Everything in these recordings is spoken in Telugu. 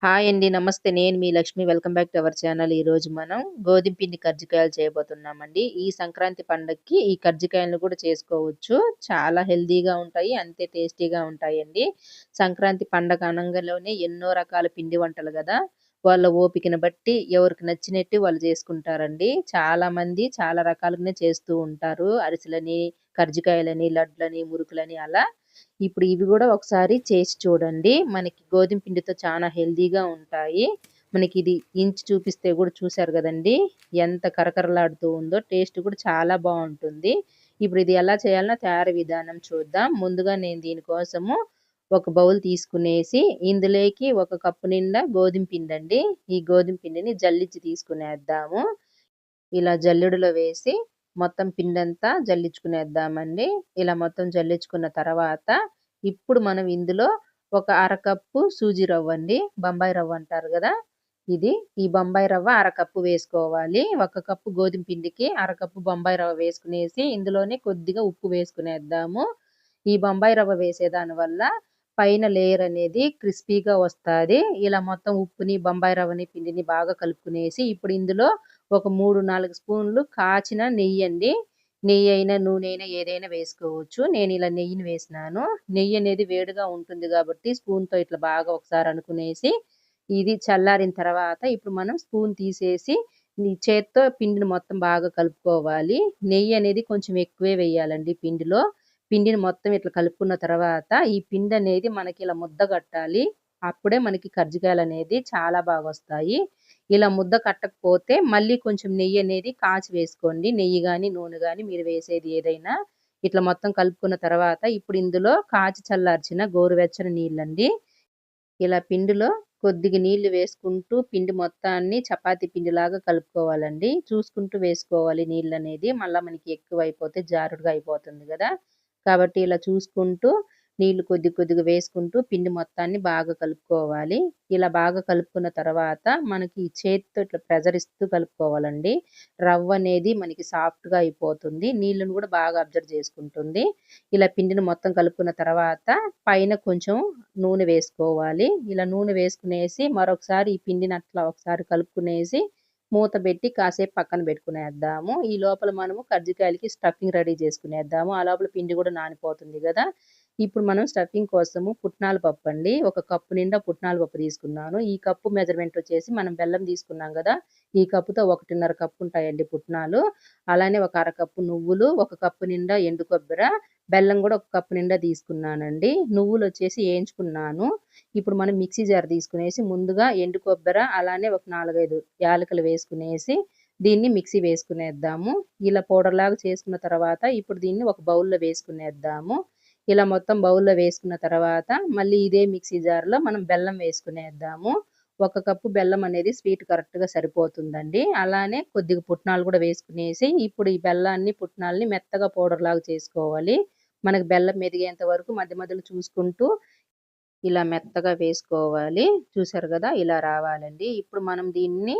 హాయ్ అండి. నమస్తే. నేను మీ Lakshmi. Welcome back to our channel. ఈరోజు మనం గోధుమ పిండి కర్జికాయలు చేయబోతున్నామండి. ఈ సంక్రాంతి పండగకి ఈ కర్జికాయలను కూడా చేసుకోవచ్చు. చాలా హెల్తీగా ఉంటాయి. అంతే టేస్టీగా ఉంటాయండి. సంక్రాంతి పండగ అనంగలోనే ఎన్నో రకాల పిండి వంటలు గదా! వాళ్ళ ఓపికను బట్టి ఎవరికి నచ్చినట్టు వాళ్ళు చేసుకుంటారండి. చాలామంది చాలా రకాలుగానే చేస్తూ ఉంటారు. అరిసెలని, కర్జికాయలని, లడ్లని, మురుకులని అలా. ఇప్పుడు ఇవి గూడా ఒకసారి చేసి చూడండి. మనకి గోధుమ పిండితో చానా హెల్తీగా ఉంటాయి. మనకిది ఇంచి చూపిస్తే గూడా చూసారు గదండీ! ఎంత కరకరలాడుతూ ఉందో. టేస్ట్ కూడా చాలా బావుంటుంది. ఇప్పుడు ఇది ఎలా చేయాలనో తయారీ విధానం చూద్దాం. ముందుగా నేను దీనికోసము ఒక బౌల్ తీసుకునేసి, ఇందులోకి ఒక కప్పు నిండా గోధుమ పిండండి. ఈ గోధుమ పిండిని జల్లించి తీసుకునేద్దాము. ఇలా జల్లెడలో వేసి మొత్తం పిండంతా జల్లించుకునేద్దామండి. ఇలా మొత్తం జల్లించుకున్న తర్వాత, ఇప్పుడు మనం ఇందులో ఒక అరకప్పు సూజీ రవ్వండి. బొంబాయి రవ్వ అంటారు గదా! ఇది. ఈ బొంబాయి రవ్వ అరకప్పు వేసుకోవాలి. ఒక కప్పు గోధుమ పిండికి అరకప్పు బొంబాయి రవ్వ వేసుకునేసి, ఇందులోనే కొద్దిగా ఉప్పు వేసుకునేద్దాము. ఈ బొంబాయి రవ్వ వేసేదాని వల్ల పైన లేయర్ అనేది క్రిస్పీగా వస్తాది. ఇలా మొత్తం ఉప్పుని, బొంబాయి రవ్వని, పిండిని బాగా కలుపుకునేసి, ఇప్పుడు ఇందులో ఒక 3, 4 స్పూన్లు కాచిన నెయ్యండి. నెయ్యైనా, నూనె అయినా ఏదైనా వేసుకోవచ్చు. నేనిలా నెయ్యిని వేసినాను. నెయ్యనేది వేడిగా ఉంటుంది గాబట్టి స్పూన్‌తో ఇట్లా బాగా ఒకసారి అనుకునేసి, ఇది చల్లారిన తర్వాత ఇప్పుడు మనం స్పూన్ తీసేసి చేత్తో పిండిని మొత్తం బాగా కలుపుకోవాలి. నెయ్యనేది కొంచెం ఎక్కువే వేయాలండి పిండిలో. పిండిని మొత్తం ఇట్లా కలుపుకున్న తర్వాత, ఈ పిండనేది మనకిలా ముద్ద గట్టాలి. అప్పుడే మనకి కర్జికాయలనేది చాలా బాగొస్తాయి. ఇలా ముద్ద కట్టకపోతే మళ్ళీ కొంచెం నెయ్యనేది కాచి వేసుకోండి. నెయ్యి గాని, నూనె గాని మీరు వేసేది ఏదైనా. ఇట్లా మొత్తం కలుపుకున్న తర్వాత ఇప్పుడు ఇందులో కాచి చల్లార్చిన గోరువెచ్చని నీళ్ళండి. ఇలా పిండిలో కొద్దిగా నీళ్లు వేసుకుంటూ పిండి మొత్తాన్ని చపాతీ పిండిలాగా కలుపుకోవాలండి. చూసుకుంటూ వేసుకోవాలి నీళ్ళనేది. మళ్ళా మనకి ఎక్కువైపోతే జారుడుగా అయిపోతుంది గదా! కాబట్టి ఇలా చూసుకుంటూ నీళ్లు కొద్ది కొద్దిగా వేసుకుంటూ పిండి మొత్తాన్ని బాగా కలుపుకోవాలి. ఇలా బాగా కలుపుకున్న తర్వాత మనకి చేత్తో ఇట్లా ప్రెషర్ ఇస్తూ కలుపుకోవాలండి. రవ్వనేది మనకి సాఫ్ట్‌గా అయిపోతుంది. నీళ్ళను గూడా బాగా అబ్జర్వ్ చేసుకుంటుంది. ఇలా పిండిని మొత్తం కలుపుకున్న తర్వాత పైన కొంచెం నూనె వేసుకోవాలి. ఇలా నూనె వేసుకునేసి మరొకసారి ఈ పిండిని అట్లా ఒకసారి కలుపుకునేసి మూత పెట్టి కాసేపు పక్కన పెట్టుకునేద్దాము. ఈ లోపల మనము కజ్జికాయలకి స్టఫింగ్ రెడీ చేసుకునేద్దాము. ఆ లోపల పిండి కూడా నానిపోతుంది గదా! ఇప్పుడు మనం స్టఫింగ్ కోసము పుట్నాల పప్పండి. ఒక కప్పు నిండా పుట్నాల పప్పు తీసుకున్నాను. ఈ కప్పు మెజర్‌మెంట్ వచ్చేసి మనం బెల్లం తీసుకున్నాం గదా! ఈ కప్పుతో 1:30 కప్పు ఉంటాయండి పుట్నాలు. అలానే ఒక అరకప్పు నువ్వులు, ఒక కప్పు నిండా ఎండు కొబ్బెర, బెల్లం గూడా ఒక కప్పు నిండా తీసుకున్నానండి. నువ్వులొచ్చేసి ఏంచుకున్నాను. ఇప్పుడు మనం మిక్సీ జార్ తీసుకునేసి ముందుగా ఎండు కొబ్బెర, అలానే ఒక 4, 5 యాలకులు వేసుకునేసి దీన్ని మిక్సీ వేసుకునేద్దాము. ఇలా పౌడర్‌లాగా చేసుకున్న తర్వాత ఇప్పుడు దీన్ని ఒక బౌల్‌లో వేసుకునేద్దాము. ఇలా మొత్తం బౌల్‌లో వేసుకున్న తర్వాత మళ్ళీ ఇదే మిక్సీ జార్‌లో మనం బెల్లం వేసుకునేద్దాము. ఒక కప్పు బెల్లం అనేది స్వీట్ కరెక్ట్‌గా సరిపోతుందండి. అలానే కొద్దిగా పుట్నాలు గూడా వేసుకునేసి ఇప్పుడు ఈ బెల్లాన్ని, పుట్నాలని మెత్తగా పౌడర్‌లాగా చేసుకోవాలి. మనకు బెల్లం మెదిగేంత వరకు మధ్య మధ్యలో చూసుకుంటూ ఇలా మెత్తగా వేసుకోవాలి. చూసారు గదా! ఇలా రావాలండి. ఇప్పుడు మనం దీన్ని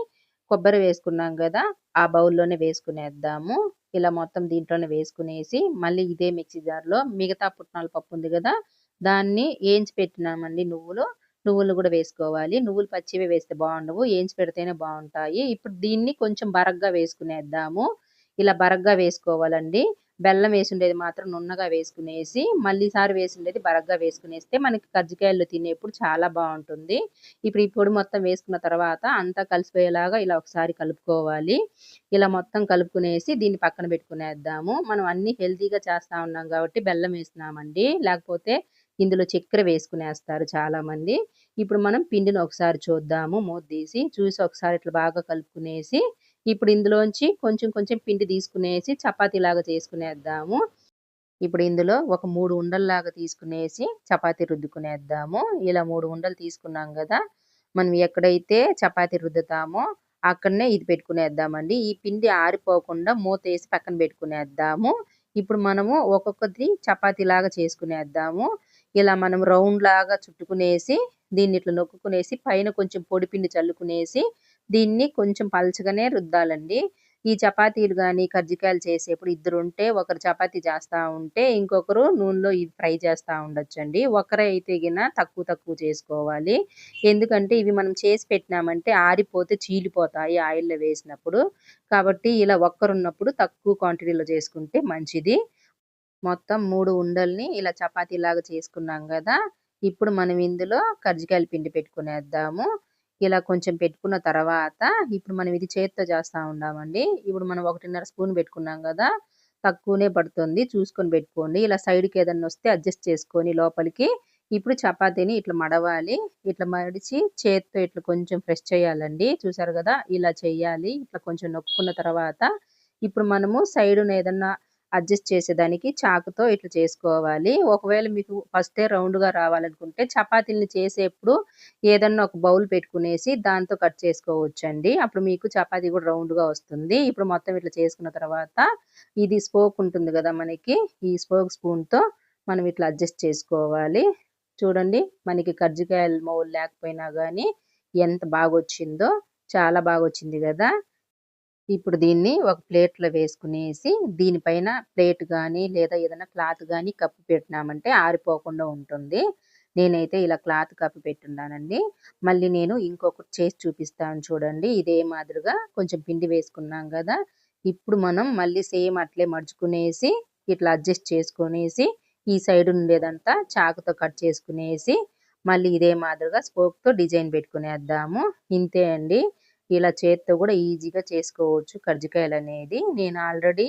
కొబ్బరి వేసుకున్నాం గదా! ఆ బౌల్‌లోనే వేసుకునేద్దాము. ఇలా మొత్తం దీంట్లోనే వేసుకునేసి, మళ్ళీ ఇదే మిక్సీ జార్‌లో మిగతా పుట్నాల పప్పు ఉంది గదా! దాన్ని ఏంచి పెట్టినామండి నువ్వులు. నువ్వులు గూడా వేసుకోవాలి. నువ్వులు పచ్చివే వేస్తే బావుండవు. ఏంచి పెడితేనే బావుంటాయి. ఇప్పుడు దీన్ని కొంచెం బరగ్గా వేసుకునేద్దాము. ఇలా బరగ్గా వేసుకోవాలండి. బెల్లం వేసుండేది మాత్రం నున్నగా వేసుకునేసి, మళ్ళీసారి వేసుండేది బరగ్గా వేసుకునేస్తే మనకి కజ్జికాయల్లో తినేప్పుడు చాలా బావుంటుంది. ఇప్పుడు ఈ పొడి మొత్తం వేసుకున్న తర్వాత అంతా కలిసిపోయేలాగా ఇలా ఒకసారి కలుపుకోవాలి. ఇలా మొత్తం కలుపుకునేసి దీన్ని పక్కన పెట్టుకునేద్దాము. మనం అన్నీ హెల్తీగా చేస్తా ఉన్నాం కాబట్టి బెల్లం వేసినామండి. లేకపోతే ఇందులో చక్కెర వేసుకునేస్తారు చాలామంది. ఇప్పుడు మనం పిండిని ఒకసారి చూద్దాము మూత తీసి. చూసి ఒకసారి ఇట్లా బాగా కలుపుకునేసి ఇప్పుడు ఇందులోంచి కొంచెం కొంచెం పిండి తీసుకునేసి చపాతీలాగా చేసుకునేద్దాము. ఇప్పుడు ఇందులో ఒక 3 ఉండల్లాగా తీసుకునేసి చపాతీ రుద్దుకునేద్దాము. ఇలా 3 ఉండలు తీసుకున్నాం గదా! మనం ఎక్కడైతే చపాతీ రుద్దుతామో అక్కడనే ఇది పెట్టుకునేద్దామండి. ఈ పిండి ఆరిపోకుండా మూతేసి పక్కన పెట్టుకునేద్దాము. ఇప్పుడు మనము ఒక్కొక్కటి చపాతీలాగా చేసుకునేద్దాము. ఇలా మనం రౌండ్‌లాగా చుట్టుకునేసి దీన్ని ఇట్లా నొక్కుకునేసి పైన కొంచెం పొడి పిండి చల్లుకునేసి దీన్ని కొంచెం పలచగానే రుద్దాలండి. ఈ చపాతీలు గాని, కర్జికాయలు చేసేప్పుడు ఇద్దరుంటే ఒకరు చపాతీ చేస్తా ఉంటే, ఇంకొకరు నూనెలో ఇవి ఫ్రై చేస్తా ఉండొచ్చండి. ఒకరే అయితే తక్కువ తక్కువ చేసుకోవాలి. ఎందుకంటే ఇవి మనం చేసి పెట్టినామంటే ఆరిపోతే చీలిపోతాయి ఆయిల్‌లో వేసినప్పుడు. కాబట్టి ఇలా ఒక్కరున్నప్పుడు తక్కువ క్వాంటిటీలో చేసుకుంటే మంచిది. మొత్తం 3 ఉండల్ని ఇలా చపాతీలాగా చేసుకున్నాం గదా! ఇప్పుడు మనం ఇందులో కర్జికాయల పిండి పెట్టుకునేద్దాము. ఇలా కొంచెం పెట్టుకున్న తర్వాత ఇప్పుడు మనం ఇది చేత్తో చేస్తా ఉండామండి. ఇప్పుడు మనం 1:30 స్పూన్ పెట్టుకున్నాం గదా! తక్కువనే పడుతుంది. చూసుకొని పెట్టుకోండి. ఇలా సైడ్‌కి ఏదన్నా వస్తే అడ్జస్ట్ చేసుకొని లోపలికి ఇప్పుడు చపాతీని ఇట్లా మడవాలి. ఇట్లా మడిచి చేత్తో ఇట్లా కొంచెం ప్రెస్ చేయాలండి. చూసారు గదా! ఇలా చెయ్యాలి. ఇట్లా కొంచెం నొక్కుకున్న తర్వాత ఇప్పుడు మనము సైడున ఏదన్నా అడ్జస్ట్ చేసేదానికి చాకుతో ఇట్లా చేసుకోవాలి. ఒకవేళ మీకు ఫస్టే రౌండ్‌గా రావాలనుకుంటే చపాతీలని చేసేప్పుడు ఏదన్నా ఒక బౌల్ పెట్టుకునేసి దాంతో కట్ చేసుకోవచ్చండి. అప్పుడు మీకు చపాతీ గూడా రౌండ్‌గా వస్తుంది. ఇప్పుడు మొత్తం ఇట్లా చేసుకున్న తర్వాత ఇది స్పోక్ ఉంటుంది గదా! మనకి ఈ స్పోక్ స్పూన్‌తో మనం ఇట్లా అడ్జస్ట్ చేసుకోవాలి. చూడండి మనకి కర్జికాయల మౌల్ లేకపోయినా గానీ ఎంత బాగొచ్చిందో. చాలా బాగొచ్చింది గదా! ఇప్పుడు దీన్ని ఒక ప్లేట్‌లో వేసుకునేసి, దీనిపైన ప్లేట్ గానీ, లేదా ఏదైనా క్లాత్ గానీ కప్పి పెట్టినామంటే ఆరిపోకుండా ఉంటుంది. నేనైతే ఇలా క్లాత్ కప్పి పెట్టున్నానండి. మళ్ళీ నేను ఇంకొకటి చేసి చూపిస్తాను చూడండి. ఇదే మాదిరిగా కొంచెం పిండి వేసుకున్నాం గదా! ఇప్పుడు మనం మళ్ళీ సేమ్ అట్లే మడుచుకునేసి, ఇట్లా అడ్జస్ట్ చేసుకొనేసి, ఈ సైడ్ ఉండేదంతా చాకుతో కట్ చేసుకునేసి, మళ్ళీ ఇదే మాదిరిగా స్పోక్‌తో డిజైన్ పెట్టుకునేద్దాము. ఇంతే అండి. ఇలా చేత్తో గూడా ఈజీగా చేసుకోవచ్చు కర్జికాయలనేది. నేను ఆల్రెడీ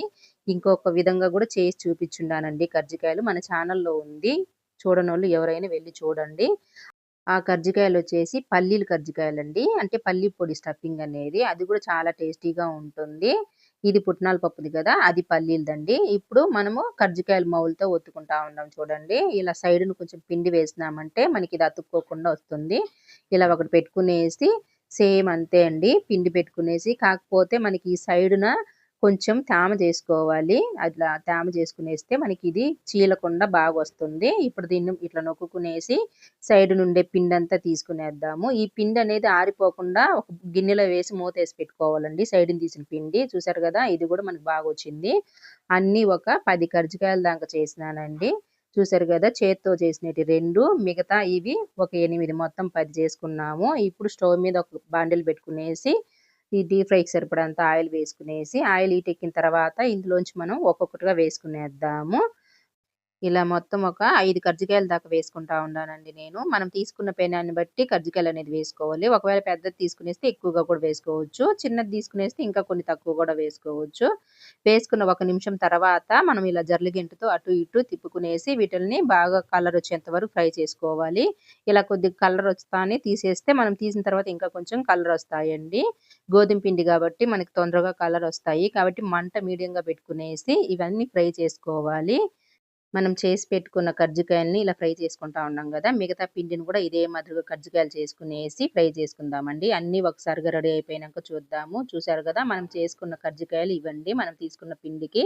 ఇంకొక విధంగా గూడా చేసి చూపిచ్చున్నానండి కర్జికాయలు. మన ఛానల్‌లో ఉంది. చూడనోళ్ళు ఎవరైనా వెళ్లి చూడండి. ఆ కర్జికాయలొచ్చేసి పల్లీలు కర్జికాయలండి. అంటే పల్లి పొడి స్టఫింగ్ అనేది. అది గూడా చాలా టేస్టీగా ఉంటుంది. ఇది పుట్నాల పప్పుది గదా! అది పల్లీలదండి. ఇప్పుడు మనము కర్జికాయల మౌల్‌తో ఒత్తుకుంటా ఉన్నాం చూడండి. ఇలా సైడున కొంచెం పిండి వేసినామంటే మనకిది అతుక్కోకుండా వస్తుంది. ఇలా ఒకటి పెట్టుకునేసి సేమ్ అంతే అండి. పిండి పెట్టుకునేసి కాకపోతే మనకి ఈ సైడున కొంచెం తేమ జేసుకోవాలి. అట్లా తేమ జేసుకునేస్తే మనకిది చీలకుండా బాగొస్తుంది. ఇప్పుడు దీన్ని ఇట్లా నొక్కుకునేసి సైడ్ నుండే పిండంతా తీసుకునేద్దాము. ఈ పిండనేది ఆరిపోకుండా ఒక గిన్నెలో వేసి మూతేసి పెట్టుకోవాలండి. సైడున తీసిన పిండి. చూసారు గదా! ఇది గూడా మనకు బాగొచ్చింది. అన్నీ ఒక 10 కర్జికాయల దాకా చేసినానండి. చూసారు గదా! చేత్తో చేసినేటివి 2 మిగతా ఇవి ఒక 8 మొత్తం 10 చేసుకున్నాము. ఇప్పుడు స్టవ్ మీద ఒక బాండిల్ పెట్టుకునేసి, ఈ డీప్ ఫ్రైకి సరిపడంత ఆయిల్ వేసుకునేసి, ఆయిల్ హీటెక్కిన తర్వాత ఇందులోంచి మనం ఒక్కొక్కటిగా వేసుకునేద్దాము. ఇలా మొత్తం ఒక 5 కర్జికాయల దాకా వేసుకుంటా ఉన్నానండి నేను. మనం తీసుకున్న పెనాన్ని బట్టి కర్జికాయలనేది వేసుకోవాలి. ఒకవేళ పెద్దది తీసుకునేస్తే ఎక్కువగా కూడా వేసుకోవచ్చు. చిన్నది తీసుకునేస్తే ఇంకా కొన్ని తక్కువ గూడా వేసుకోవచ్చు. వేసుకున్న ఒక నిమిషం తర్వాత మనం ఇలా జర్లి గెంటుతో అటు ఇటు తిప్పుకునేసి వీటిల్ని బాగా కలరొచ్చేంత వరకు ఫ్రై చేసుకోవాలి. ఇలా కొద్దిగా కలరొస్తానే తీసేస్తే మనం తీసిన తర్వాత ఇంకా కొంచెం కలరొస్తాయండి. గోధుమ పిండి గాబట్టి మనకి తొందరగా కలరొస్తాయి. కాబట్టి మంట మీడియంగా పెట్టుకునేసి ఇవన్నీ ఫ్రై చేసుకోవాలి. మనం చేసి పెట్టుకున్న కర్జికాయలని ఇలా ఫ్రై చేసుకుంటా ఉన్నాం గదా! మిగతా పిండిని గూడా ఇదే మాదిరిగా కర్జికాయలు చేసుకునేసి ఫ్రై చేసుకుందామండి. అన్నీ ఒకసారిగా రెడీ అయిపోయినంక చూద్దాము. చూసారు గదా! మనం చేసుకున్న కర్జికాయలు ఇవండి. మనం తీసుకున్న పిండికి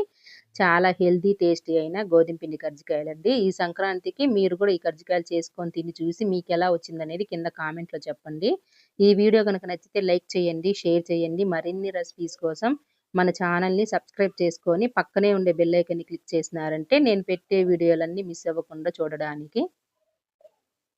చాలా హెల్తీ, టేస్టీ అయిన గోధుమ పిండి కర్జికాయలండి. ఈ సంక్రాంతికి మీరు గూడా ఈ కర్జికాయలు చేసుకొని తిని చూసి మీకెలా వచ్చిందనేది కింద కామెంట్‌లో చెప్పండి. ఈ వీడియో గనుక నచ్చితే లైక్ చేయండి, షేర్ చేయండి. మరిన్ని రెసిపీస్ కోసం మన ఛానల్‌ని సబ్స్క్రైబ్ చేసుకొని పక్కనే ఉండే బెల్ ఐకాన్‌ని క్లిక్ చేసినారంటే నేను పెట్టే వీడియోలన్నీ మిస్ అవ్వకుండా చూడడానికి.